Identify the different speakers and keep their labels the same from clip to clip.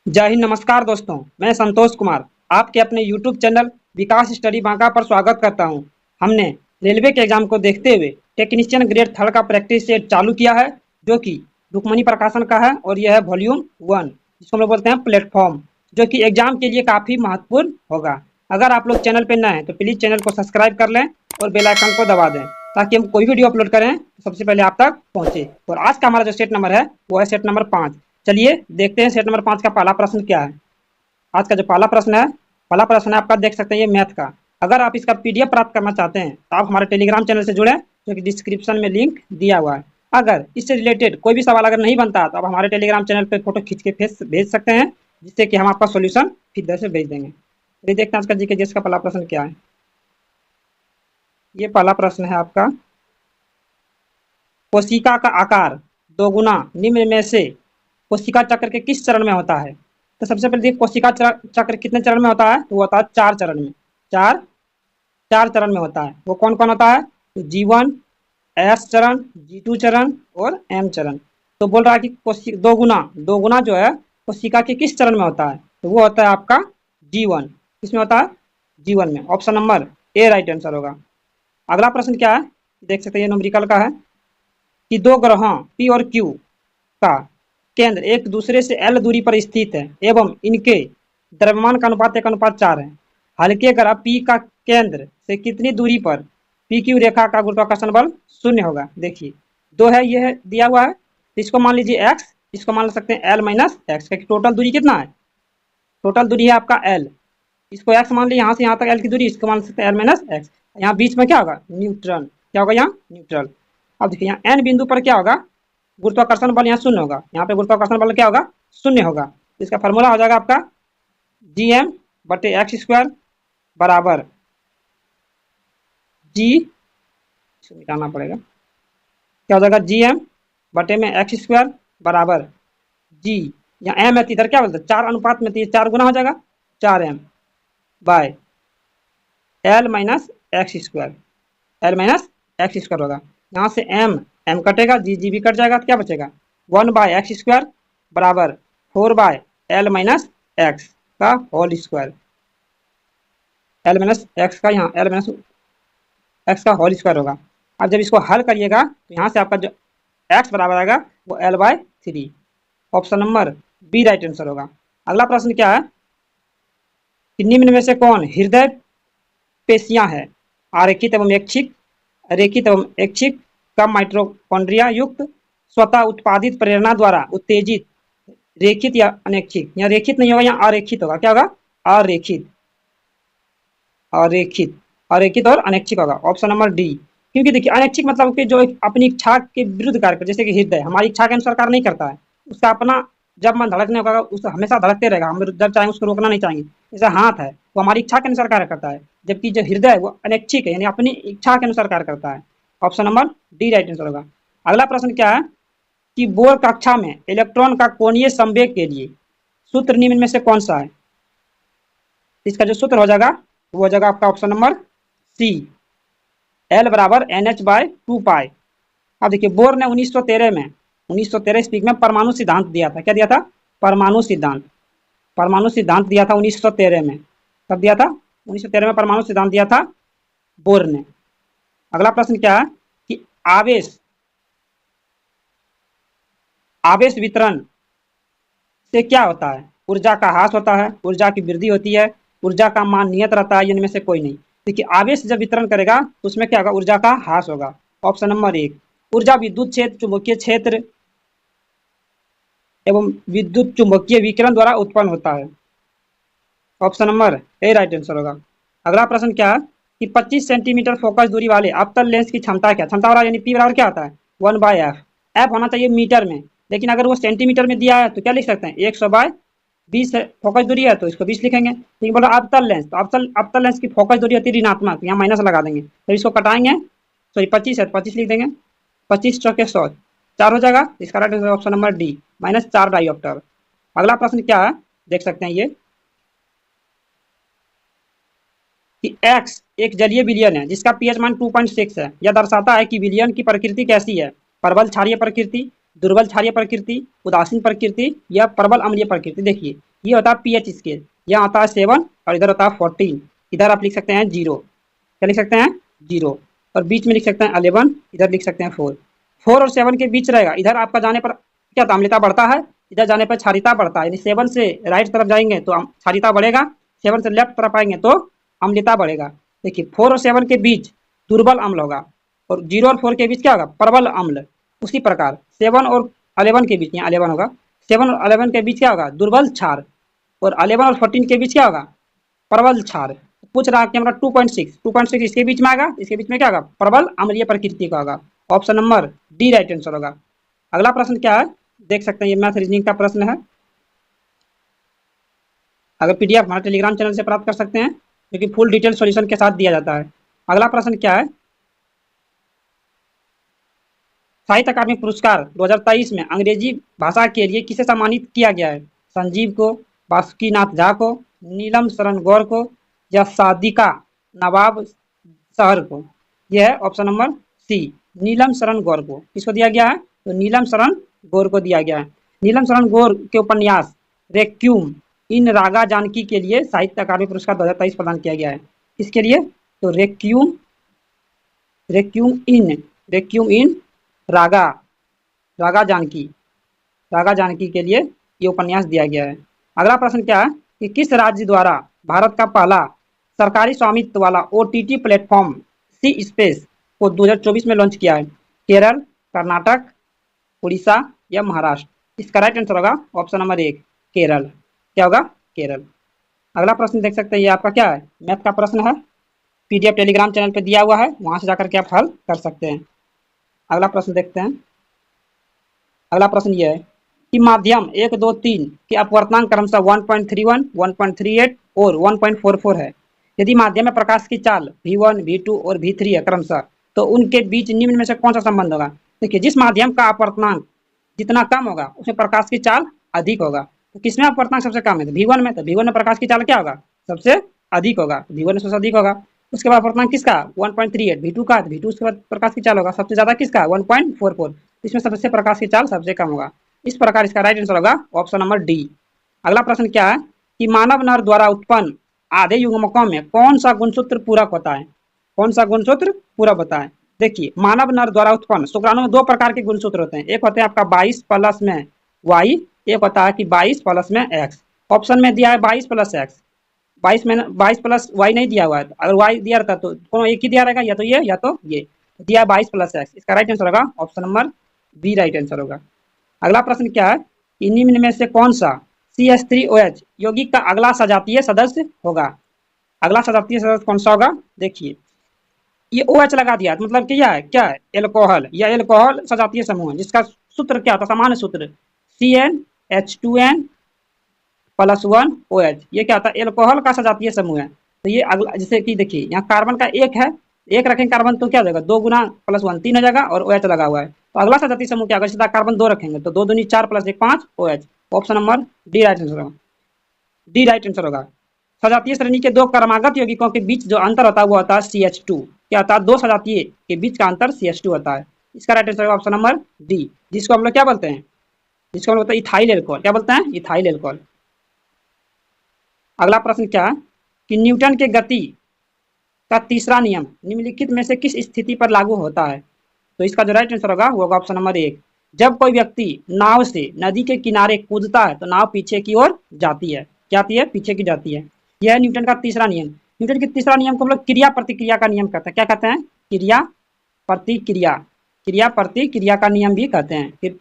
Speaker 1: जय हिंद। नमस्कार दोस्तों, मैं संतोष कुमार आपके अपने YouTube चैनल विकास स्टडी बांका पर स्वागत करता हूं। हमने रेलवे के एग्जाम को देखते हुए टेक्नीशियन ग्रेड 3 का प्रैक्टिस सेट चालू किया है, जो कि रुक्मणी प्रकाशन का है और यह है वॉल्यूम 1, जिसको हम लोग बोलते हैं प्लेटफॉर्म, जो कि एग्जाम के लिए काफ़ी महत्वपूर्ण होगा। अगर आप लोग चैनल पर नए हैं तो प्लीज़ चैनल को सब्सक्राइब कर लें और बेल आइकन को दबा दें, ताकि हम कोई वीडियो अपलोड करें तो सबसे पहले आप तक पहुंचे। और आज का हमारा जो सेट नंबर है वो है सेट नंबर 5। चलिए देखते हैं सेट नंबर 5 का पहला प्रश्न क्या है। आज का जो पहला प्रश्न है आपका, देख सकते हैं ये मैथ का। अगर आप इसका पीडीएफ प्राप्त करना चाहते हैं तो आप हमारे टेलीग्राम चैनल से जुड़ें, जो कि डिस्क्रिप्शन में लिंक दिया हुआ है। अगर इससे रिलेटेड कोई भी सवाल अगर नहीं बनता तो आप हमारे टेलीग्राम चैनल पर फोटो खींच के भेज सकते हैं, जिससे कि हम आपका सोल्यूशन सीधे से भेज देंगे। चलिए देखते हैं आज का जीके जिसका पहला प्रश्न क्या है। ये पहला प्रश्न है आपका, कोशिका का आकार दोगुना निम्न में से कोशिका चक्र के किस चरण में होता है। तो सबसे पहले देखिए, कोशिका चक्र कितने चरण में होता है, तो वो होता है 4 चरण में। चार चार चरण में होता है। वो कौन कौन होता है, तो G1, S चरण, G2 चरण और M चरण। तो बोल रहा है कि दोगुना जो है कोशिका के किस चरण में होता है, तो वो होता है आपका G1। किसमें होता है, G1 में। Option number A right answer होगा। अगला प्रश्न क्या है, देख सकते हैं ये न्यूमेरिकल का है कि दो ग्रहों P और Q का केंद्र एक दूसरे से L दूरी पर स्थित है एवं इनके द्रव्यमान का अनुपात 1:4 है। हल्के ग्रह P का केंद्र से कितनी दूरी पर PQ रेखा का गुरुत्वाकर्षण बल 0 होगा। देखिए दो है, ये है दिया हुआ है, इसको मान लीजिए x, इसको मान सकते हैं L-x, क्योंकि टोटल दूरी कितना है, टोटल दूरी है आपका L। इसको x मान लीजिए, यहाँ से यहाँ तक L की दूरी, इसको मान सकते हैं L-x। यहाँ बीच में क्या होगा, न्यूट्रल। क्या होगा यहाँ, न्यूट्रल। अब देखिए यहाँ N बिंदु पर क्या होगा, गुरुत्वाकर्षण बल यहाँ 0 होगा। यहाँ पे गुरुत्वाकर्षण बल क्या होगा, 0 होगा। इसका फॉर्मूला हो जाएगा आपका Gm/x² बराबर G, इसको निकालना पड़ेगा, क्या हो जाएगा Gm/x² बराबर G, यहाँ M है, इधर क्या बोलते हैं 4 अनुपात में, तो ये 4 गुना हो जाएगा 4m बाय L-x²। L-x² होगा। यहाँ से m कटेगा, G भी कट जाएगा, तो क्या बचेगा 1/x² बराबर 4/L-x का होल स्क्वायर। L-x का यहाँ L-x का होल स्क्वायर होगा। अब जब इसको हल करिएगा तो यहाँ से आपका जो x बराबर आएगा वो L/3। Option number B right answer होगा। अगला प्रश्न क्या है कि निम्न में से कौन हृदय पेशियां है, आरेखित एवं ऐच्छिक, रेखित एवं ऐच्छिक, कम माइटोकॉन्ड्रिया युक्त, स्वतः उत्पादित प्रेरणा द्वारा उत्तेजित, रेखित या अनैच्छिक। यहाँ रेखित नहीं होगा, यहाँ अरेखित होगा। क्या होगा, अरेखित, अरेखित, अरेखित और अनैच्छिक होगा। Option number D. क्योंकि देखिए अनैच्छिक मतलब कि जो अपनी इच्छा के विरुद्ध कार्य करता है, जैसे कि हृदय हमारी इच्छा के अनुसार कार्य नहीं करता है, उसका अपना जब मन धड़कने होगा उस हमेशा धड़कते रहेगा, हम जब चाहेंगे उसको रोकना नहीं चाहेंगे। जैसे हाथ है वो हमारी इच्छा के अनुसार कार्य करता है, जबकि जो हृदय है वो अनैच्छिक है, यानी अपनी इच्छा के अनुसार कार्य करता है। Option number D right answer होगा। अगला प्रश्न क्या है कि बोर कक्षा में इलेक्ट्रॉन का कोणीय संवेग के लिए सूत्र निम्न में से कौन सा है। इसका जो सूत्र हो जाएगा वो हो जाएगा आपका ऑप्शन नंबर सी, L बराबर NH/2π। अब देखिए बोर ने 1913 ईस्वी में परमाणु सिद्धांत दिया था। क्या दिया था, परमाणु सिद्धांत। परमाणु सिद्धांत दिया था 1913 में। कब दिया था, 1913 में परमाणु सिद्धांत दिया था बोर ने। अगला प्रश्न क्या है कि आवेश वितरण से क्या होता है, ऊर्जा का ह्रास होता है, ऊर्जा की वृद्धि होती है, ऊर्जा का मान नियत रहता है, इनमें से कोई नहीं। देखिए आवेश जब वितरण करेगा तो उसमें क्या होगा, ऊर्जा का ह्रास होगा। Option number 1। ऊर्जा विद्युत क्षेत्र, चुंबकीय क्षेत्र एवं विद्युत चुंबकीय विकिरण द्वारा उत्पन्न होता है। Option number A right answer होगा। अगला प्रश्न क्या है कि 25 सेंटीमीटर फोकस दूरी वाले अवतल लेंस की क्षमता क्या, क्षमता वाला यानी पी बराबर क्या होता है 1/f। एफ होना चाहिए मीटर में, लेकिन अगर वो सेंटीमीटर में दिया है तो क्या लिख सकते हैं 100/20 फोकस दूरी है तो इसको 20 लिखेंगे। लेकिन बोला अवतल लेंस, तो अवतल लेंस की फोकस दूरी होती है ऋणात्मक, यहाँ माइनस लगा देंगे, तो इसको कटाएंगे, सॉरी 25 है तो 25 लिख देंगे, 25 चौके 100, 4 हो जाएगा। इसका right answer option number D -4 dioptre. अगला प्रश्न क्या है, देख सकते हैं ये कि x एक जलीय विलयन है जिसका pH मान 2.6 है। यह दर्शाता है कि विलयन की प्रकृति कैसी है, प्रबल क्षारीय प्रकृति, दुर्बल क्षारीय प्रकृति, उदासीन प्रकृति या प्रबल अम्लीय प्रकृति। देखिए ये होता है pH स्केल, यहाँ होता है 7 और इधर होता है 14, इधर आप लिख सकते हैं 0, क्या लिख सकते हैं 0, और बीच में लिख सकते हैं 11, इधर लिख सकते हैं 4, 4 और 7 के बीच रहेगा, इधर आपका जाने पर क्या अम्लता बढ़ता है, इधर जाने पर क्षारीयता बढ़ता है, यानी 7 से राइट तरफ जाएंगे तो क्षारीयता बढ़ेगा, 7 से लेफ्ट तरफ आएंगे तो अम्लता बढ़ेगा। देखिए 4 और 7 के बीच दुर्बल अम्ल होगा और 0 और 4 के बीच क्या होगा प्रबल अम्ल। उसी प्रकार 7 और 11 के बीच, यहाँ 11 होगा, 7 और 11 के बीच क्या होगा दुर्बल क्षार, और 11 और 14 के बीच क्या होगा प्रबल क्षार। पूछ रहा है कि हमारा 2.6 इसके बीच में आएगा, इसके बीच में क्या होगा प्रबल अम्लीय प्रकृति का होगा। Option number D right answer होगा। अगला प्रश्न क्या है देख सकते हैं, ये मैथ रीजनिंग का प्रश्न है। अगर पीडीएफ हमारे टेलीग्राम चैनल से प्राप्त कर सकते हैं, क्योंकि फुल डिटेल सॉल्यूशन के साथ दिया जाता है। अगला प्रश्न क्या है, साहित्य अकादमी पुरस्कार 2023 में अंग्रेजी भाषा के लिए किसे सम्मानित किया गया है? संजीव को, बासुकीनाथ झा को, नीलम शरण गौर को, या सादिका नवाब शहर को? यह है ऑप्शन नंबर सी, नीलम शरण गौर को। किसको दिया गया है? तो नीलम शरण गौर को दिया गया है। नीलम शरण गौर के उपन्यास रेक्यूम इन रागा जानकी के लिए साहित्य अकादमी पुरस्कार 2023 प्रदान किया गया है। किसके लिए? तो रेक्यूम रेक्यूम इन रागा जानकी के लिए ये उपन्यास दिया गया है। अगला प्रश्न क्या है कि किस राज्य द्वारा भारत का पहला सरकारी स्वामित्व वाला ओटीटी प्लेटफॉर्म सी स्पेस को 2024 में लॉन्च किया है? केरल, कर्नाटक, उड़ीसा या महाराष्ट्र? इसका राइट आंसर होगा ऑप्शन नंबर 1 केरल। क्या होगा? केरल। अगला प्रश्न देख सकते हैं, ये आपका क्या है मैथ का प्रश्न है, पीडीएफ टेलीग्राम चैनल पे दिया हुआ है, वहां से जाकर के आप हल कर सकते हैं। अगला प्रश्न देखते हैं। अगला प्रश्न ये है कि माध्यम 1, 2, 3 के अपवर्तनांक क्रमशः 1.31, 1.38 और 1.44 है। यदि माध्यम में प्रकाश की चाल v1, v2 और v3 है क्रमशः, तो उनके बीच निम्न में से कौन सा संबंध होगा? देखिए जिस माध्यम का अपवर्तनांक जितना कम होगा उसमें प्रकाश की चाल अधिक होगा। तो किसमें अपवर्तनांक सबसे कम है? तो v1 में। तो v1 में प्रकाश की चाल क्या होगा? सबसे अधिक होगा, v1 में सबसे अधिक होगा। उसके बाद अपवर्तनांक किसका? 1.38, v2 का, v2 उसके बाद प्रकाश की चाल होगा सबसे ज्यादा किसका? 1.44। इसमें सबसे प्रकाश की चाल सबसे कम होगा। इस प्रकार इसका राइट आंसर होगा ऑप्शन नंबर डी। अगला प्रश्न क्या है कि मानव नर द्वारा उत्पन्न आधे युग्मकों में कौन सा गुणसूत्र पूरक होता है? कौन सा गुणसूत्र पूरक होता है? देखिए मानव नर द्वारा उत्पन्न शुक्राणु में 2 प्रकार के गुणसूत्र होते हैं। एक होता है आपका 22 प्लस में वाई, एक होता है कि 22 प्लस में एक्स। ऑप्शन में दिया है 22 प्लस एक्स, 22 प्लस वाई नहीं दिया हुआ है। अगर वाई दिया रहता तो कौन एक ही दिया रहेगा, या तो ये या तो ये। दिया 22 प्लस एक्स, इसका राइट आंसर होगा option number B right answer होगा। अगला प्रश्न क्या है कि निम्न में से कौन सा CH3OH यौगिक का अगला सजातीय सदस्य होगा? अगला सजातीय सदस्य कौन सा होगा? देखिए ये OH लगा दिया मतलब क्या है एल्कोहल, या एल्कोहल सजातीय समूह है जिसका सूत्र क्या होता है? सामान्य सूत्र CnH2n +1 OH। ये क्या होता है? एल्कोहल का सजातीय समूह है। तो ये अगला जैसे कि देखिए यहाँ कार्बन का एक है, एक रखेंगे कार्बन तो क्या हो जाएगा 2 गुना +1 3 हो जाएगा, और OH लगा हुआ है। तो अगला सजातीय समूह क्या होगा? सीधा कार्बन 2 रखेंगे तो 2 दूनी 4 + 1 5 OH। Option number D right answer होगा। डी राइट आंसर होगा। सजातीय श्रेणी के 2 क्रमागत यौगिकों के बीच जो अंतर होता है वो होता है CH2। क्या होता है? 2 सजातीय के बीच का अंतर CH2 होता है। इसका राइट आंसर होगा ऑप्शन नंबर डी, जिसको हम लोग क्या बोलते हैं? जिसको हम लोग बोलते हैं इथाइल एल्कोहल। क्या बोलते हैं? Ethyl alcohol. अगला प्रश्न क्या है कि न्यूटन के गति का तीसरा नियम निम्नलिखित में से किस स्थिति पर लागू होता है? तो इसका जो राइट आंसर होगा वो होगा ऑप्शन नंबर 1, जब कोई व्यक्ति नाव से नदी के किनारे कूदता है तो नाव पीछे की ओर जाती है। क्या आती है? पीछे की जाती है। यह है न्यूटन का तीसरा नियम। न्यूटन के तीसरा नियम को हम लोग क्रिया प्रतिक्रिया का नियम कहते हैं। क्या कहते हैं? क्रिया प्रतिक्रिया, क्रिया प्रतिक्रिया का नियम भी कहते हैं, फिर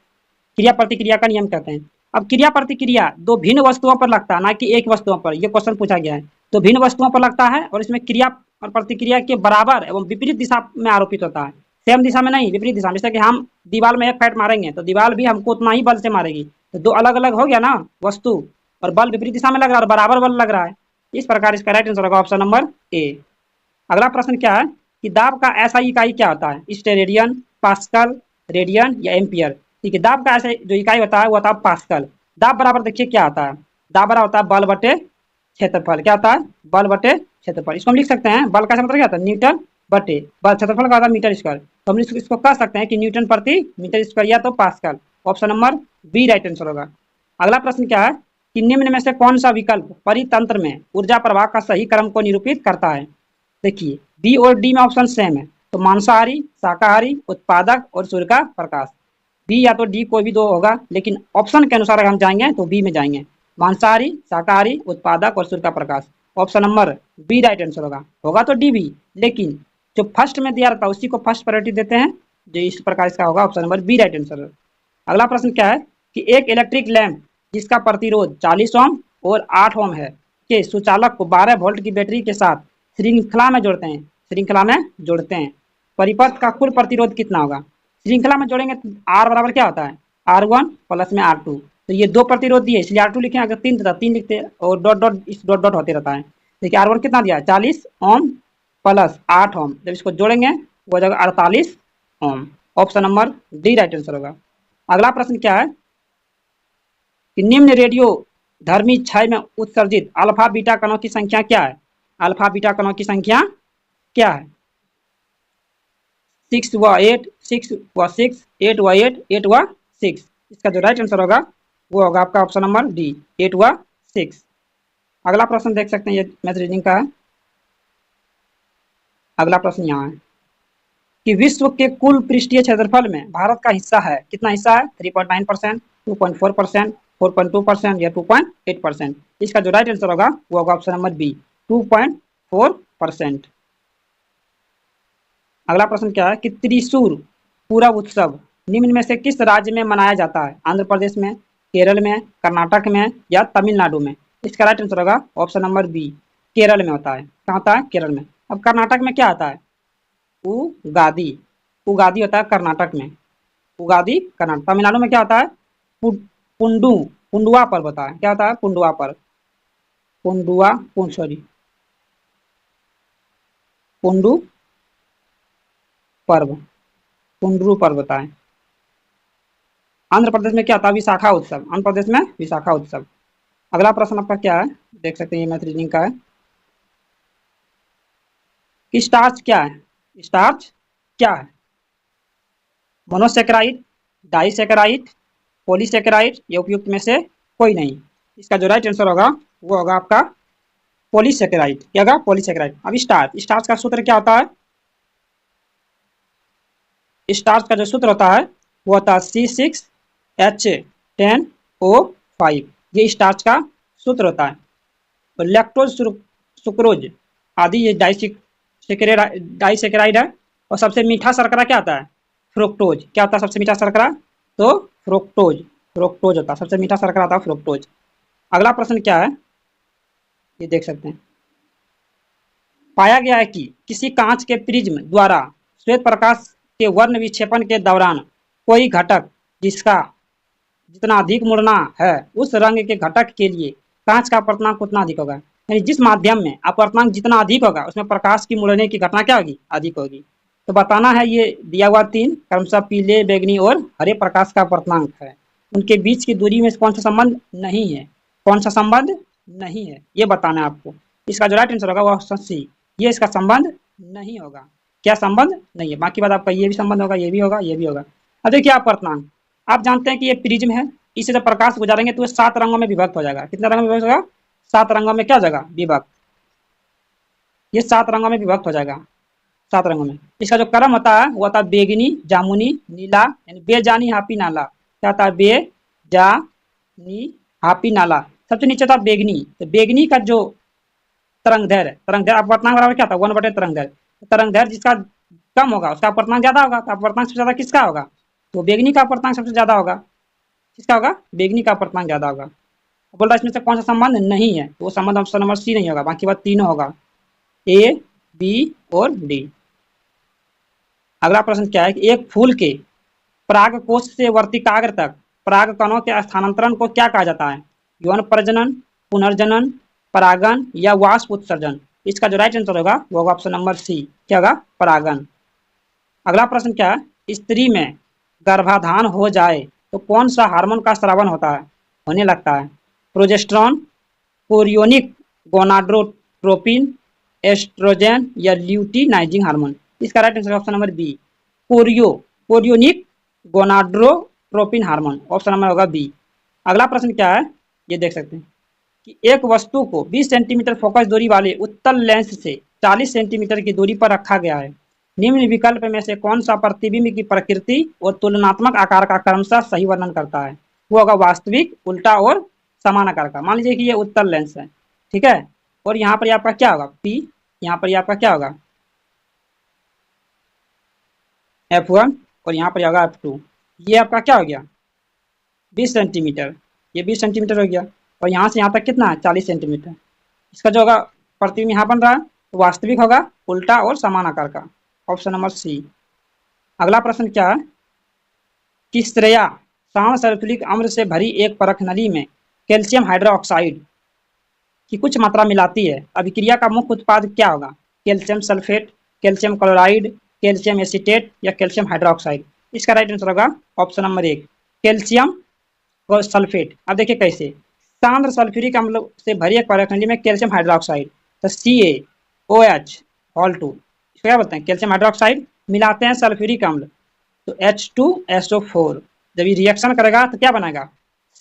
Speaker 1: क्रिया प्रतिक्रिया का नियम कहते हैं। अब क्रिया प्रतिक्रिया 2 भिन्न वस्तुओं पर लगता है, ना कि एक वस्तुओं पर। यह क्वेश्चन पूछा गया है। तो भिन्न वस्तुओं पर लगता है और इसमें क्रिया और प्रतिक्रिया के बराबर एवं विपरीत दिशा में आरोपित होता है। सेम दिशा में नहीं, विपरीत दिशा में। जैसे कि हम दीवार में एक फैट मारेंगे तो दीवार भी हमको उतना ही बल से मारेगी। तो 2 अलग अलग हो गया ना वस्तु, और बल विपरीत दिशा में लग रहा है और बराबर बल लग रहा है। इस प्रकार इसका राइट आंसर होगा ऑप्शन नंबर ए। अगला प्रश्न क्या है कि दाब का ऐसा इकाई क्या होता है? स्टेरेडियन, पास्कल, रेडियन या एम्पियर? ठीक है, दाब का ऐसा जो इकाई होता है वो होता है पास्कल। दाब बराबर देखिए क्या आता है? दाब बराबर होता है बल बटे क्षेत्रफल। क्या होता है? बल बटे क्षेत्रफल। इसको हम लिख सकते हैं, बल का मतलब क्या होता है? न्यूटन बटे बल, क्षेत्रफल का होता है मीटर स्क्वायर। तो हम इसको कह सकते हैं कि न्यूटन प्रति मीटर स्क्वायर या तो pascal. Option number B right answer होगा। अगला प्रश्न क्या है कि निम्न में से कौन सा विकल्प परितंत्र में ऊर्जा प्रवाह का सही क्रम को निरूपित करता है। देखिए बी और डी में ऑप्शन सेम है, तो मांसाहारी, शाकाहारी, उत्पादक और सूर्य का प्रकाश। बी या तो डी कोई भी दो होगा, लेकिन ऑप्शन के अनुसार अगर हम जाएंगे तो बी में जाएंगे, मांसाहारी, शाकाहारी, उत्पादक और सूर्य का प्रकाश। Option number B right answer होगा। होगा तो डी भी, लेकिन जो फर्स्ट में दिया रहता है उसी को फर्स्ट प्रायोरिटी देते हैं, जो इस प्रकार इसका होगा option number B right answer. अगला प्रश्न क्या है कि एक इलेक्ट्रिक लैंप जिसका प्रतिरोध 40 ओम और 8 ओम है के सुचालक को 12 वोल्ट की बैटरी के साथ श्रृंखला में जोड़ते हैं, श्रृंखला में जोड़ते हैं, परिपथ का कुल प्रतिरोध कितना होगा। श्रृंखला में जोड़ेंगे तो आर बराबर क्या होता है, R1 प्लस में R2, तो ये दो प्रतिरोध दिए इसलिए R2 लिखे, अगर तीन था तीन लिखते और डॉट डॉट इस डॉट डॉट होते रहता है। देखिए R1 कितना दिया 40 ओम प्लस 8 ओम, जब इसको जोड़ेंगे वो जगह 48 ohm. Option number D right answer होगा। अगला प्रश्न क्या है कि निम्न रेडियो धर्मी क्षय में उत्सर्जित अल्फा बीटा कणों की संख्या क्या है। अल्फा बीटा कणों की संख्या क्या है, 6 व 8, 6 व 6, 8 व 8, 8 व 6। इसका जो राइट आंसर होगा वो होगा आपका ऑप्शन नंबर डी 8 व 6। अगला प्रश्न देख सकते हैं, ये मैथ रीजनिंग का है। अगला प्रश्न यहाँ है कि विश्व के कुल पृष्ठीय क्षेत्रफल में भारत का हिस्सा है, कितना हिस्सा है, 3.9%, 2.4%, 4.2% या 2.8%। इसका जो राइट आंसर होगा वो होगा ऑप्शन नंबर बी 2.4%। अगला प्रश्न क्या है कि त्रिशूर पूरब उत्सव निम्न में से किस राज्य में मनाया जाता है, आंध्र प्रदेश में, केरल में, कर्नाटक में या तमिलनाडु में। इसका राइट आंसर होगा ऑप्शन नंबर बी केरल में होता है। कहाँ होता है, केरल में। अब कर्नाटक में क्या आता है, उगादी, उगादी होता है कर्नाटक में, उगादी कर्नाटक। तमिलनाडु में क्या होता है, पुंडू, पुंडुआ पर्व होता है। क्या होता है, पुंडुआ पर्व, पुंडुआ सॉरी पुंडू पर्व, पुंडरू पर्व होता है। आंध्र प्रदेश में क्या होता है, विशाखा उत्सव, आंध्र प्रदेश में विशाखा उत्सव। अगला प्रश्न आपका क्या है, देख सकते हैं ये मैथ रीजनिंग का है कि स्टार्च क्या है, स्टार्च क्या है, मोनोसेकेराइड, डाइसेकेराइड, पॉलीसेकेराइड या उपयुक्त में से कोई नहीं। इसका जो राइट आंसर होगा वो होगा आपका पॉलीसेकेराइड। क्या होगा, पॉलीसेकेराइड। अब स्टार्च, स्टार्च का सूत्र क्या होता है, स्टार्च का जो सूत्र होता है वो होता है C6H10O5। ये स्टार्च का सूत्र होता है। तो लैक्टोज, सुक्रोज आदि ये डाइसेकेराइड है। और सबसे मीठा शर्करा क्या होता है, फ्रुक्टोज। क्या होता है सबसे मीठा शर्करा, तो फ्रुक्टोज, फ्रुक्टोज होता है सबसे मीठा शर्करा होता है फ्रुक्टोज। अगला प्रश्न क्या है, ये देख सकते हैं, पाया गया है कि किसी कांच के प्रिज्म द्वारा श्वेत प्रकाश के वर्ण विक्षेपण के दौरान कोई घटक जिसका जितना अधिक मुड़ना है उस रंग के घटक के लिए कांच का अपर्तनांक उतना अधिक होगा। यानी जिस माध्यम में अपर्तनांक जितना अधिक होगा उसमें प्रकाश की मुड़ने की घटना क्या होगी, अधिक होगी। तो बताना है ये दिया हुआ तीन क्रमशः पीले, बैगनी और हरे प्रकाश का अपर्तनांक है, उनके बीच की दूरी में कौन सा संबंध नहीं है, कौन सा संबंध नहीं है, ये बताना है आपको। इसका जो राइट आंसर होगा वो ऑप्शन सी, ये इसका संबंध नहीं होगा। क्या संबंध नहीं है, बाकी बात आपका ये भी संबंध होगा, ये भी होगा, ये भी होगा। अब देखिए अपर्तनांक, आप जानते हैं कि ये प्रिज्म है, इसे जब प्रकाश गुजारेंगे तो ये 7 रंगों में विभक्त हो जाएगा। कितने रंगों में विभक्त होगा, 7 रंगों में क्या हो जाएगा, विभक्त। ये 7 रंगों में विभक्त हो जाएगा, 7 रंगों में। इसका जो क्रम होता है वो होता है बेगनी, जामुनी, नीला, यानी बेजानी, हापी, नाला। क्या होता है, बेजानी, हापी, नाला। सबसे नीचे था बेगनी, तो बेगनी का जो तरंगदैर्घ्य, तरंगदैर्घ्य अपर्तनांक बराबर क्या था, 1/तरंगदैर्घ्य। तरंगदैर्घ्य जिसका कम होगा उसका अपर्तनांक ज्यादा होगा, तो अपर्तनांक सबसे ज्यादा किसका होगा, तो बेगनी का अपर्तनांक सबसे ज्यादा होगा। किसका होगा, बेगनी का अपर्तनांक ज्यादा होगा। बोल रहा है इसमें से कौन सा संबंध नहीं है, तो वो संबंध ऑप्शन नंबर सी नहीं होगा, बाकी बात तीनों होगा, ए, बी और डी। अगला प्रश्न क्या है कि एक फूल के परागकोश से वर्तिकाग्र तक परागकणों के स्थानांतरण को क्या कहा जाता है, यौन प्रजनन, पुनर्जनन, परागन या वाष्प उत्सर्जन। इसका जो राइट आंसर होगा वो होगा ऑप्शन नंबर सी, क्या होगा, परागन। अगला प्रश्न क्या है, स्त्री में गर्भाधान हो जाए तो कौन सा हार्मोन का स्रावन होता है, होने लगता है, प्रोजेस्टेरॉन, कोरियोनिक गोनाडोट्रोपिन, एस्ट्रोजन या ल्यूटिनाइजिंग हार्मोन। इसका right answer option number B, chorionic gonadotropin hormone. Option number होगा बी। अगला प्रश्न क्या है ये देख सकते हैं कि एक वस्तु को 20 सेंटीमीटर फोकस दूरी वाले उत्तल लेंस से 40 सेंटीमीटर की दूरी पर रखा गया है। निम्न विकल्प में से कौन सा प्रतिबिंब की प्रकृति और तुलनात्मक आकार का क्रमशः सही वर्णन करता है? वो होगा वास्तविक, उल्टा और समान आकार का। मान लीजिए कि ये उत्तल लेंस है, ठीक है, और यहाँ पर आपका क्या होगा P, यहाँ पर आपका क्या होगा F1 और यहाँ पर होगा F2। ये आपका क्या हो गया 20 सेंटीमीटर, ये 20 सेंटीमीटर हो गया, और यहाँ से यहाँ तक कितना है 40 सेंटीमीटर। इसका जो होगा प्रतिबिंब यहाँ बन रहा है तो वास्तविक होगा, उल्टा और समान आकार का। Option number C. अगला प्रश्न क्या है कि श्रेया सांड सल्फ्यूरिक अम्ल से भरी एक परख नली में कैल्शियम हाइड्रोक्साइड की कुछ मात्रा मिलाती है। अभिक्रिया का मुख्य उत्पाद क्या होगा? Calcium sulphate, calcium chloride, calcium acetate या कैल्शियम हाइड्रोक्साइड। इसका राइट आंसर होगा ऑप्शन नंबर 1 कैल्शियम सल्फेट। अब देखिए कैसे, सांद्र सल्फ्यूरिक अम्ल से भरी एक परख नली में कैल्शियम हाइड्रोक्साइड तो CaOH2 इसको क्या बोलते हैं कैल्शियम हाइड्रोक्साइड, मिलाते हैं सल्फ्यूरिक अम्ल तो H2SO4। जब ये रिएक्शन करेगा तो क्या बनेगा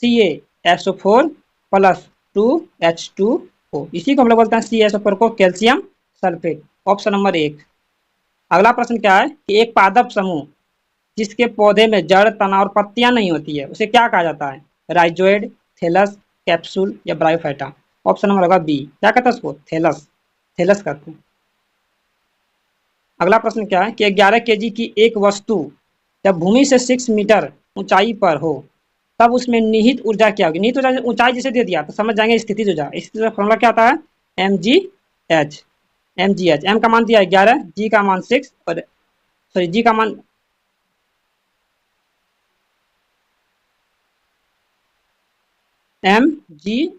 Speaker 1: CaSO4 प्लस 2H2O। इसी को हम लोग बोलते हैं CaSO4 को कैल्शियम सल्फेट। Option number 1। अगला प्रश्न क्या है कि एक पादप समूह जिसके पौधे में जड़, तना और पत्तियां नहीं होती है उसे क्या कहा जाता है? राइजोइड, थैलस, कैप्सूल या ब्रायोफाइटा। ऑप्शन नंबर होगा बी, क्या कहते हैं उसको? थैलस, थैलस कहते हैं। अगला प्रश्न क्या है कि 11 केजी की एक वस्तु जब भूमि से 6 मीटर ऊंचाई पर हो तब उसमें निहित ऊर्जा क्या होगी? निहित ऊर्जा ऊंचाई जिसे दे दिया तो समझ जाएंगे स्थितिज ऊर्जा। स्थितिज फॉर्मूला क्या आता है? mgh। एम का मान दिया है 11, जी का मान 6 और सॉरी जी का मान जी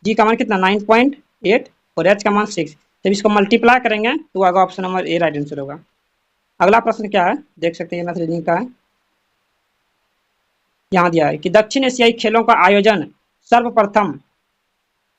Speaker 1: का मान कितना 9.8 और एच का मान 6। जब इसको मल्टीप्लाई करेंगे तो आगे option number A right answer होगा। अगला प्रश्न क्या है देख सकते हैं, रीजनिंग का है। यहाँ दिया है कि दक्षिण एशियाई खेलों का आयोजन सर्वप्रथम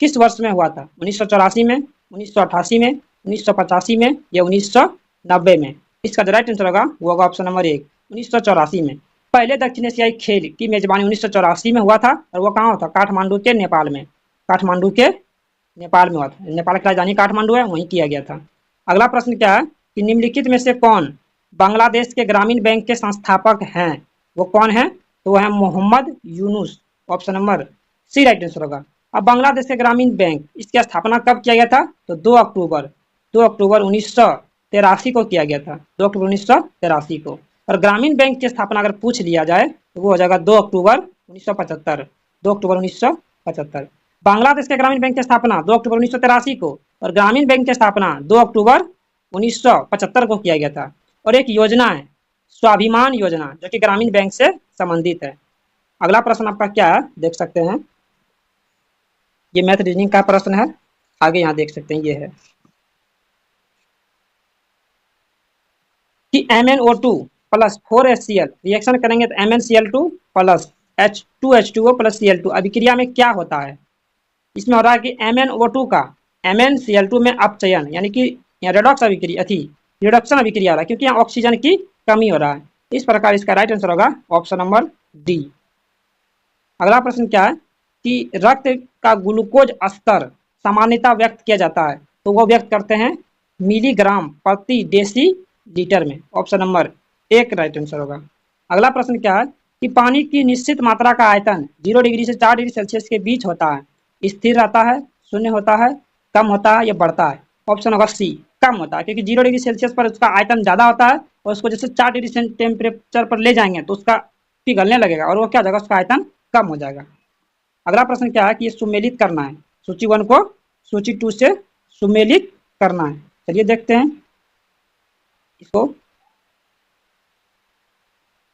Speaker 1: किस वर्ष में हुआ था? 1984 में, 1988 में, 1985 में या 1990 में। इसका जो राइट आंसर होगा वो होगा ऑप्शन नंबर 1 1984 में। पहले दक्षिण एशियाई खेल की मेजबानी 1984 में हुआ था और वो कहाँ हुआ था? काठमांडू के नेपाल में। काठमांडू के नेपाल में हुआ था। नेपाल की राजधानी काठमांडू है, वहीं किया गया था। अगला प्रश्न क्या है कि निम्नलिखित में से कौन बांग्लादेश के ग्रामीण बैंक के संस्थापक हैं? वो कौन है? तो वो है Mohammad Yunus. Option number C right answer होगा। अब बांग्लादेश के ग्रामीण बैंक इसकी स्थापना कब किया गया था? तो 2 अक्टूबर 1983 को किया गया था। 2 अक्टूबर 1983 को। और ग्रामीण बैंक की स्थापना अगर पूछ लिया जाए तो वो हो जाएगा 2 अक्टूबर 1975। 2 अक्टूबर 1975। बांग्लादेश के ग्रामीण बैंक की स्थापना 2 अक्टूबर 1983 को और ग्रामीण बैंक की स्थापना 2 अक्टूबर 1975 को किया गया था। और एक योजना है स्वाभिमान योजना जो कि ग्रामीण बैंक से संबंधित है। अगला प्रश्न आपका क्या है देख सकते हैं, ये मैथ रीजनिंग का प्रश्न है। आगे यहाँ देख सकते हैं ये है कि MnO2 प्लस 4HCl रिएक्शन करेंगे तो MnCl2 plus H2H2O plus Cl2 अभिक्रिया में क्या होता है? इसमें हो रहा है कि MnO2 का MnCl2 में अपचयन यानी कि यहाँ रेडॉक्स अभिक्रिया थी, रिडक्शन अभिक्रिया हो रहा है क्योंकि यहाँ ऑक्सीजन की कमी हो रहा है। इस प्रकार इसका राइट आंसर होगा ऑप्शन नंबर डी। अगला प्रश्न क्या है कि रक्त का ग्लूकोज स्तर सामान्यतः व्यक्त किया जाता है तो वो व्यक्त करते हैं मिलीग्राम प्रति डेसी लीटर में। ऑप्शन नंबर 1 राइट आंसर होगा। अगला प्रश्न क्या है कि पानी की निश्चित मात्रा का आयतन 0 डिग्री से 4 डिग्री सेल्सियस के बीच होता है, स्थिर रहता है, शून्य होता है, कम होता है या बढ़ता है? ऑप्शन होगा सी कम होता है, क्योंकि 0 डिग्री सेल्सियस पर उसका आयतन ज़्यादा होता है और उसको जैसे 4 डिग्री टेम्परेचर पर ले जाएंगे तो उसका पिघलने लगेगा और वो क्या हो जाएगा, उसका आयतन कम हो जाएगा। अगला प्रश्न क्या है कि ये सुमेलित करना है, सूची 1 को सूची 2 से सुमेलित करना है। चलिए देखते हैं इसको।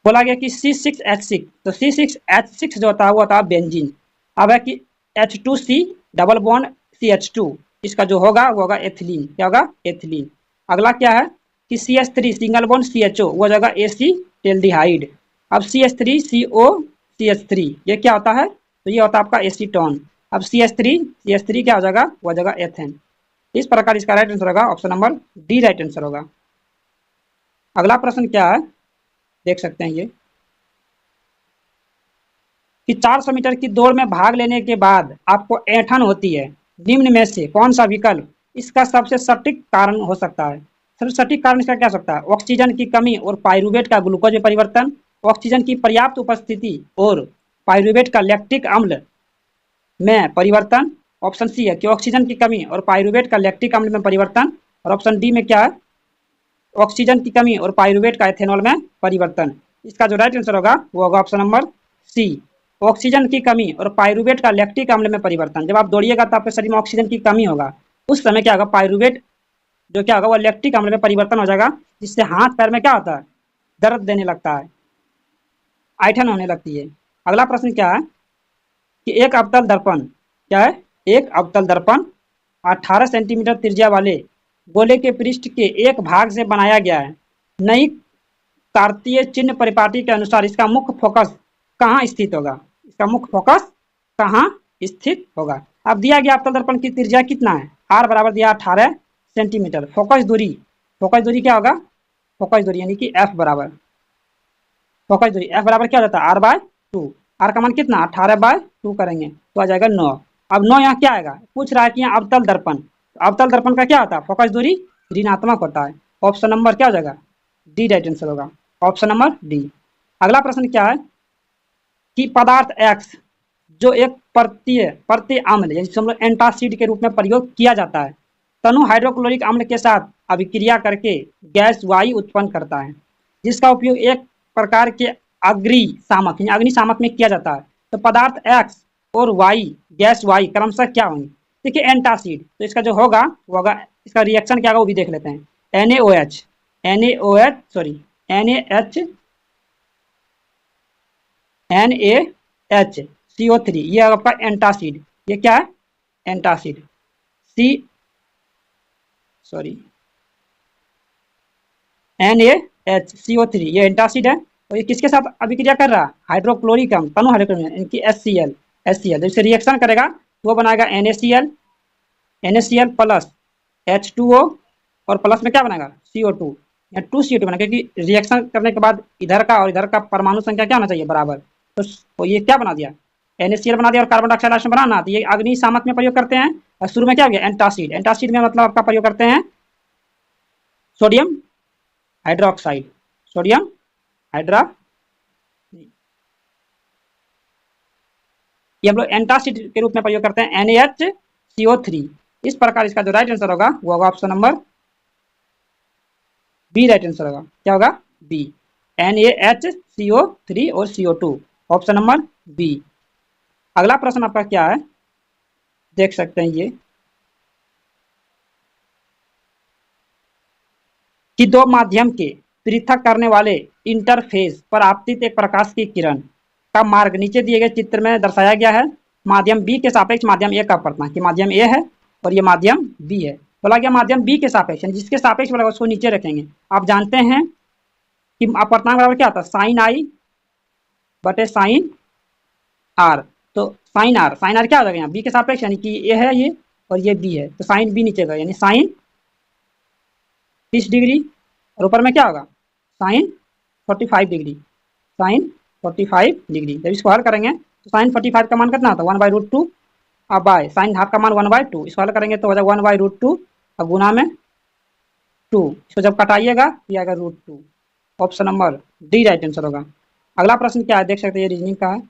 Speaker 1: बोला गया कि C6H6 तो C6H6 जो होता है वो होता है बेंजीन। अब है कि H2C डबल बॉन्ड CH2 इसका जो होगा वो होगा एथिलीन। क्या होगा? एथिलीन। अगला क्या है कि CH3 सिंगल बॉन्ड CHO वो हो जाएगा एसीटेल्डिहाइड। अब CH3CO CH3 ये क्या होता है? तो ये होता है आपका एसीटोन। अब CH3 क्या हो जाएगा? वो हो जाएगा एथेन। इस प्रकार इसका राइट आंसर होगा option number D right answer होगा। अगला प्रश्न क्या है देख सकते हैं ये कि 400 मीटर की दौड़ में भाग लेने के बाद आपको ऐंठन होती है, निम्न में से कौन सा विकल्प इसका सबसे सटीक कारण हो सकता है? सबसे सटीक कारण इसका क्या हो सकता है? ऑक्सीजन की कमी और पाइरूवेट का ग्लूकोज में परिवर्तन, ऑक्सीजन की पर्याप्त उपस्थिति और पाइरूवेट का लैक्टिक अम्ल में परिवर्तन। ऑप्शन सी है कि ऑक्सीजन की कमी और पाइरूवेट का लैक्टिक अम्ल में परिवर्तन। और ऑप्शन डी में क्या है? ऑक्सीजन की कमी और पाइरूवेट का एथेनॉल में परिवर्तन। इसका जो राइट आंसर होगा वो होगा ऑप्शन नंबर सी, ऑक्सीजन की कमी और पाइरूवेट का लैक्टिक अम्ल में परिवर्तन। जब आप दौड़िएगा तो आपके शरीर में ऑक्सीजन की कमी होगा, उस समय क्या होगा, पाइरूवेट जो क्या होगा वो लैक्टिक अम्ल में परिवर्तन हो जाएगा, जिससे हाथ पैर में क्या होता है, दर्द देने लगता है, ऐंठन होने लगती है। अगला प्रश्न क्या है कि एक अवतल दर्पण, क्या है, एक अवतल दर्पण 18 सेंटीमीटर त्रिज्या वाले गोले के पृष्ठ के एक भाग से बनाया गया है। नई कार्तीय चिन्ह परिपाटी के अनुसार इसका मुख्य फोकस कहाँ स्थित होगा? इसका मुख्य फोकस कहाँ स्थित होगा? अब दिया गया अवतल दर्पण की त्रिज्या कितना है, आर बराबर दिया 18 सेंटीमीटर। फोकस दूरी क्या होगा, फोकस दूरी यानी कि एफ बराबर, फोकस दूरी एफ बराबर क्या हो जाता है, आर बाय 2। आर का मान कितना, 18/2 करेंगे तो आ जाएगा 9। अब 9 यहाँ क्या आएगा, पूछ रहा है कि यहाँ अवतल दर्पण, अवतल दर्पण का क्या होता है, फोकस दूरी ऋणात्मक होता है। ऑप्शन नंबर क्या हो जाएगा, डी राइट आंसर होगा, ऑप्शन नंबर डी। अगला प्रश्न क्या है कि पदार्थ एक्स जो एक परतीय अम्ल यानी जिसे हम लोग एंटासिड के रूप में प्रयोग किया जाता है, तनु हाइड्रोक्लोरिक अम्ल के साथ अभिक्रिया करके गैस वायु उत्पन्न करता है, जिसका उपयोग एक प्रकार के अग्निशामक यानी अग्निशामक में किया जाता है। तो पदार्थ एक्स और वाई, गैस वाई क्रमशः क्या होंगे? देखिए एंटासिड, तो इसका जो होगा वो होगा, इसका रिएक्शन क्या होगा वो भी देख लेते हैं। NaOH सॉरी NaH NaHCO3, ये आपका एंटासिड, ये क्या है, एंटासिड। NaHCO3 ये एंटासिड है, और ये किसके साथ अभिक्रिया कर रहा है, हाइड्रोक्लोरिक अम्ल, तनु हाइड्रोक्लोरिक इनकी HCl जैसे रिएक्शन करेगा तो वो बनाएगा NaCl प्लस H2O, और प्लस में क्या बनाएगा CO2 या 2CO2 बना, क्योंकि रिएक्शन करने के बाद इधर का और इधर का परमाणु संख्या क्या होना चाहिए, बराबर। तो ये क्या बना दिया, NaCl बना दिया, और कार्बन डाइऑक्साइड लास्ट में बनाना, तो ये अग्निशामक में प्रयोग करते हैं। और शुरू में क्या हो गया, एंटासिड में मतलब आपका प्रयोग करते हैं सोडियम हाइड्रोक्साइड, सोडियम हाइड्रा, ये हम लोग एंटासिड के रूप में प्रयोग करते हैं NaHCO3। इस प्रकार इसका जो राइट आंसर होगा वो होगा option number B, right answer होगा, क्या होगा, बी, NaHCO3 और CO2, ऑप्शन नंबर बी। अगला प्रश्न आपका क्या है, देख सकते हैं ये कि दो माध्यम के पृथक करने वाले इंटरफेस पर आपतित एक प्रकाश की किरण का मार्ग नीचे दिए गए चित्र में दर्शाया गया है। माध्यम बी के सापेक्ष माध्यम ए का अपवर्तनांक, कि माध्यम ए है और ये माध्यम बी है। बोला गया माध्यम बी के सापेक्ष, जिसके सापेक्ष बोला उसको नीचे रखेंगे। आप जानते हैं कि अपवर्तनांक बराबर क्या होता है, साइन आई बटे साइन आर। तो साइन आर क्या हो जाएगा यहाँ, बी के सापेक्ष, यानी कि ए है ये और ये बी है, तो साइन बी नीचे गया, यानी साइन 30 डिग्री, और ऊपर में क्या होगा, साइन 45 डिग्री, साइन 45 डिग्री। जब इसको हल करेंगे तो साइन 45 का मान कितना होता है, 1/√2, अब बाय साइन हाफ का मान 1/2, इसको हल करेंगे तो हो जाएगा 1/√2 और गुना में 2, इसको जब कटाइएगा तो आएगा √2, option number D right answer होगा। अगला प्रश्न क्या है, देख सकते हैं ये रीजनिंग का है।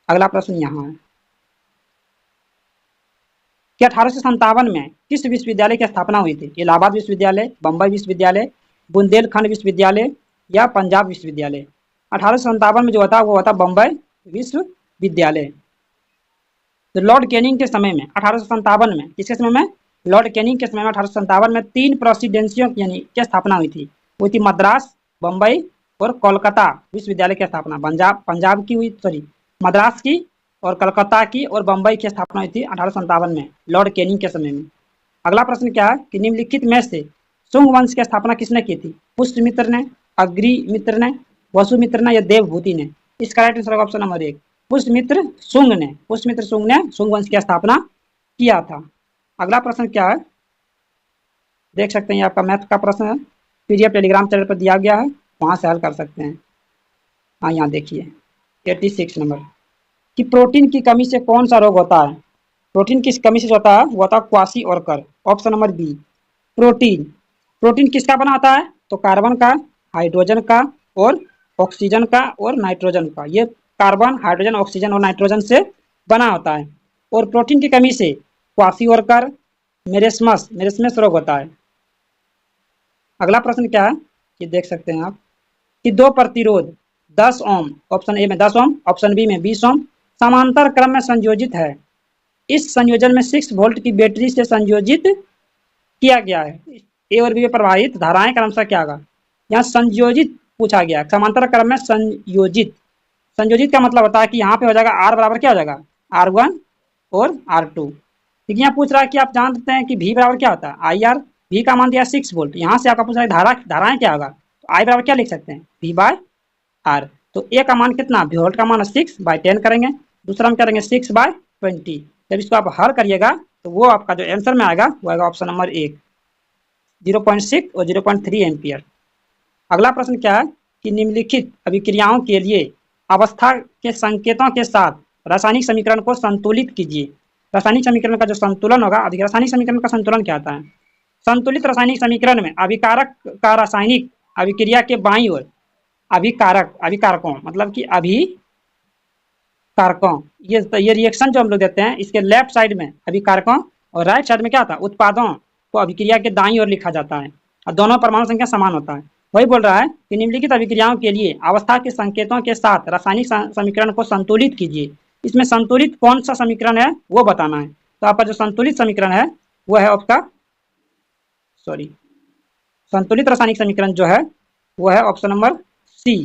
Speaker 1: अगला प्रश्न यहाँ है कि 1857 में किस विश्वविद्यालय की स्थापना हुई थी? इलाहाबाद विश्वविद्यालय, बम्बई विश्वविद्यालय, बुंदेलखंड विश्वविद्यालय या पंजाब विश्वविद्यालय? 1857 में जो होता वो होता बम्बई विश्वविद्यालय। तो लॉर्ड कैनिंग के समय में 1857 में, किसके समय में, लॉर्ड कैनिंग के समय में 1857 में 3 प्रेसिडेंसियों यानी की स्थापना हुई थी। वो थी मद्रास, बम्बई और कोलकाता विश्वविद्यालय की स्थापना। पंजाब की हुई, सॉरी मद्रास की और कलकत्ता की और बम्बई की स्थापना हुई थी 1857 में लॉर्ड कैनिंग के समय में। अगला प्रश्न क्या है कि निम्नलिखित में से शुंग वंश की स्थापना किसने की थी? पुष्यमित्र ने, अग्निमित्र ने, वसुमित्र ने या देवभूति ने? इसका right answer option number 1, Pushyamitra Shunga ने शुंग वंश की स्थापना किया था। अगला प्रश्न क्या है, देख सकते हैं ये आपका मैथ का प्रश्न है, PDF टेलीग्राम चैनल पर दिया गया है, वहां से हल कर सकते हैं। हाँ यहाँ देखिए 86 नंबर कि प्रोटीन की कमी से कौन सा रोग होता है? प्रोटीन की कमी से जो होता है वो होता है kwashiorkor. Option number B. Protein protein किसका बना होता है? तो कार्बन का, हाइड्रोजन का और ऑक्सीजन का और नाइट्रोजन का। ये कार्बन, हाइड्रोजन, ऑक्सीजन और नाइट्रोजन से बना होता है। और प्रोटीन की कमी से क्वासी ऑर्कर, मेरेस्मस मेरेस्मस रोग होता है। अगला प्रश्न क्या है कि देख सकते हैं आप कि दो प्रतिरोध 10 ओम, ऑप्शन ए में 10 ओम, ऑप्शन बी में 20 ओम, समांतर क्रम में संयोजित है। इस संयोजन में 6 वोल्ट की बैटरी से संयोजित किया गया है। ए और बी में प्रवाहित धाराएं क्रमशः क्या होगा? यहाँ संयोजित पूछा गया, समांतर क्रम में संयोजित। संयोजित का मतलब होता है कि यहाँ पे हो जाएगा आर बराबर क्या हो जाएगा? R1 और R2। ठीक है, यहाँ पूछ रहा है कि आप जानते हैं कि V बराबर क्या होता है? IR। V का मान दिया 6 वोल्ट। यहाँ से आपका पूछ रहा है धाराएं क्या होगा? तो I बराबर क्या लिख सकते हैं? V/R। तो ए का मान कितना? वोल्ट का मान 6/10 करेंगे, दूसरा हम करेंगे 6/20। जब इसको आप हल करिएगा तो वो आपका जो आंसर में आएगा वो आएगा ऑप्शन नंबर 1, 0.6 और 0.3 एम्पियर। अगला प्रश्न क्या है कि निम्नलिखित अभिक्रियाओं के लिए अवस्था के संकेतों के साथ रासायनिक समीकरण को संतुलित कीजिए। रासायनिक समीकरण का जो संतुलन होगा, अभी रासायनिक समीकरण का संतुलन क्या आता है? संतुलित रासायनिक समीकरण में अभिकारक का रासायनिक अभिक्रिया के बाईं ओर अभिकारकों मतलब कि अभिकारकों, ये रिएक्शन जो हम लोग देते हैं इसके लेफ्ट साइड में अभिकारकों और राइट साइड में क्या होता है? उत्पादों को अभिक्रिया के दाईं ओर लिखा जाता है और दोनों परमाणु संख्या समान होता है। वही बोल रहा है कि निम्नलिखित अभिक्रियाओं के लिए अवस्था के संकेतों के साथ रासायनिक समीकरण को संतुलित कीजिए। इसमें संतुलित कौन सा समीकरण है वो बताना है। तो आपका जो संतुलित समीकरण है वो है आपका संतुलित रासायनिक समीकरण जो है वो है ऑप्शन नंबर सी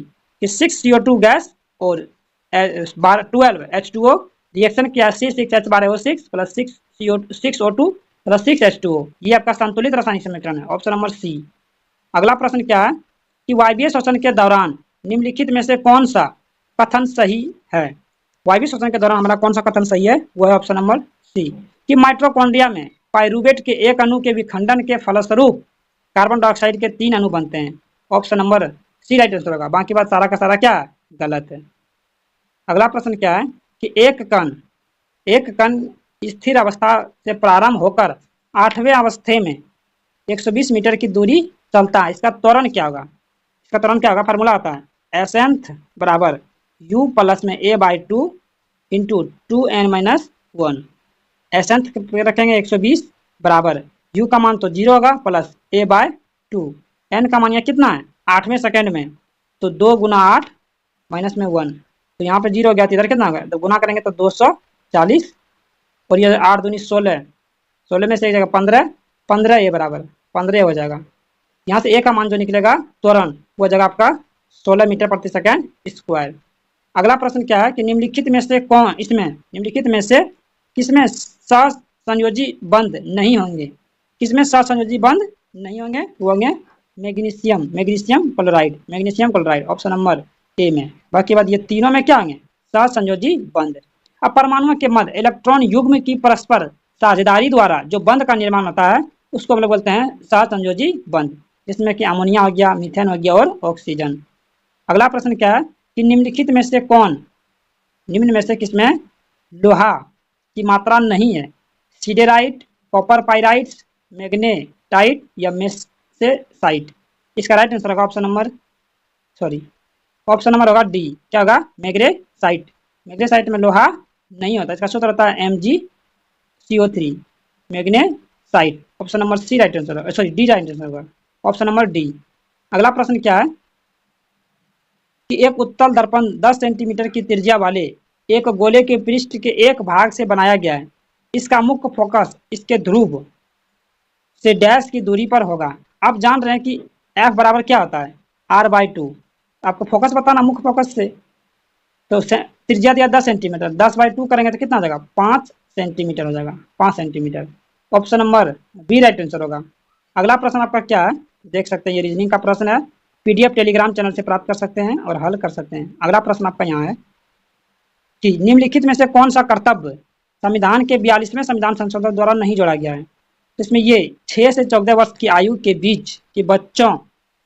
Speaker 1: कि 6CO2 गैस और 12 H2O रिएक्शन किया 6H12O6 plus 6O2 plus 6H2O। ये आपका संतुलित रासायनिक समीकरण है, ऑप्शन नंबर सी। अगला प्रश्न क्या है कि वायवीय श्वसन के दौरान निम्नलिखित में से कौन सा कथन सही है? वायवीय श्वसन के दौरान हमारा कौन सा कथन सही है? वो है ऑप्शन नंबर सी कि माइटोकॉन्ड्रिया में पाइरूवेट के एक अणु के विखंडन के फलस्वरूप कार्बन डाइऑक्साइड के 3 अणु बनते हैं। Option number C right answer होगा। बाकी बात सारा का सारा क्या है? गलत है। अगला प्रश्न क्या है कि एक कण स्थिर अवस्था से प्रारंभ होकर 8वें अवस्थे में 120 मीटर की दूरी चलता है। इसका त्वरण क्या होगा? इसका त्वरण क्या होगा? फार्मूला आता है एसेंथ बराबर u प्लस में a/2 इंटू 2n-1। एसेंथ रखेंगे 120 बराबर u का मान तो 0 होगा प्लस a/2, n का मान यहाँ कितना है? 8वें सेकेंड में, तो 2 गुना 8 माइनस में 1, तो यहाँ पे 0 हो गया, तो इधर कितना होगा? तो गुना करेंगे तो 240 और ये 8 दूनी 16, 16 में से एक जगह 15, 15 ए बराबर 15 हो जाएगा। यहाँ से ए का मान जो निकलेगा त्वरण वो जगह आपका 16 मीटर प्रति सेकेंड स्क्वायर। अगला प्रश्न क्या है कि निम्नलिखित में से निम्नलिखित में से किसमें सहसंयोजी बंध नहीं होंगे? किसमें सहसंयोजी बंध नहीं होंगे? वो होंगे magnesium chloride, option number A में। बाकी बात ये तीनों में क्या होंगे? सहसंयोजी बंध। अब परमाणुओं के मध्य इलेक्ट्रॉन युग्म की परस्पर साझेदारी द्वारा जो बंध का निर्माण होता है उसको हम लोग बोलते हैं सहसंयोजी बंध, जिसमें कि अमोनिया हो गया, मीथेन हो गया और ऑक्सीजन। अगला प्रश्न क्या है कि निम्न में से किसमें लोहा की मात्रा नहीं है? सीडेराइट, कॉपर पाइराइट्स, मैग्नेटाइट या मेसेसाइट। इसका राइट आंसर होगा ऑप्शन नंबर होगा डी। क्या होगा? मैग्नेसाइट में लोहा नहीं होता। इसका सूत्र होता है MgCO3, magnesite. Option number C right answer होगा, डी राइट आंसर होगा, ऑप्शन नंबर डी। अगला प्रश्न क्या है कि एक उत्तल दर्पण 10 सेंटीमीटर की त्रिज्या वाले एक गोले के पृष्ठ के एक भाग से बनाया गया है। इसका मुख्य फोकस इसके ध्रुव से डैश की दूरी पर होगा। आप जान रहे हैं कि F बराबर क्या होता है? R/2। आपको फोकस बताना मुख्य फोकस से, तो त्रिज्या दिया 10 सेंटीमीटर, 10/2 करेंगे तो कितना हो जाएगा? 5 सेंटीमीटर हो जाएगा, 5 centimetre. Option number B right answer होगा। अगला प्रश्न आपका क्या है देख सकते हैं, ये रीजनिंग का प्रश्न है, PDF टेलीग्राम चैनल से प्राप्त कर सकते हैं और हल कर सकते हैं। अगला प्रश्न आपका यहाँ है कि निम्नलिखित में से कौन सा कर्तव्य संविधान के 42वें संविधान संशोधन द्वारा नहीं जोड़ा गया है? इसमें ये 6 से 14 वर्ष की आयु के बीच के बच्चों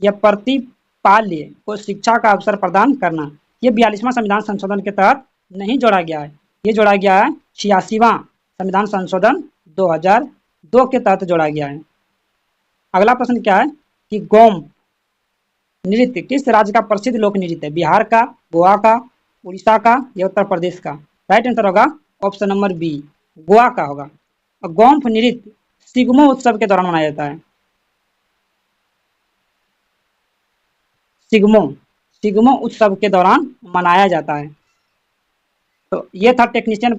Speaker 1: या प्रतिपाल्य को शिक्षा का अवसर प्रदान करना, ये 42वां संविधान संशोधन के तहत नहीं जोड़ा गया है। ये जोड़ा गया है 86वां संविधान संशोधन 2002 के तहत जोड़ा गया है। अगला प्रश्न क्या है कि गोम्प नृत्य किस राज्य का प्रसिद्ध लोक नृत्य है? बिहार का, गोवा का, उड़ीसा का या उत्तर प्रदेश का? राइट आंसर होगा ऑप्शन नंबर बी, गोवा का होगा। और गोम्प नृत्य सिगमो उत्सव के दौरान मनाया जाता है। सिगमो सिगमो उत्सव के दौरान मनाया जाता है। तो ये था टेक्नीशियन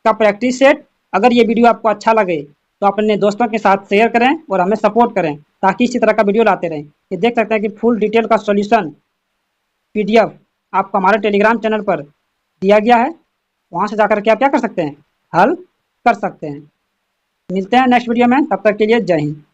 Speaker 1: का प्रैक्टिस सेट। अगर ये वीडियो आपको अच्छा लगे तो अपने दोस्तों के साथ शेयर करें और हमें सपोर्ट करें ताकि इसी तरह का वीडियो लाते रहें। ये देख सकते हैं कि फुल डिटेल का सॉल्यूशन पीडीएफ आपको हमारे टेलीग्राम चैनल पर दिया गया है। वहाँ से जाकर के आप क्या कर सकते हैं, हल कर सकते हैं। मिलते हैं नेक्स्ट वीडियो में, तब तक के लिए जय हिंद।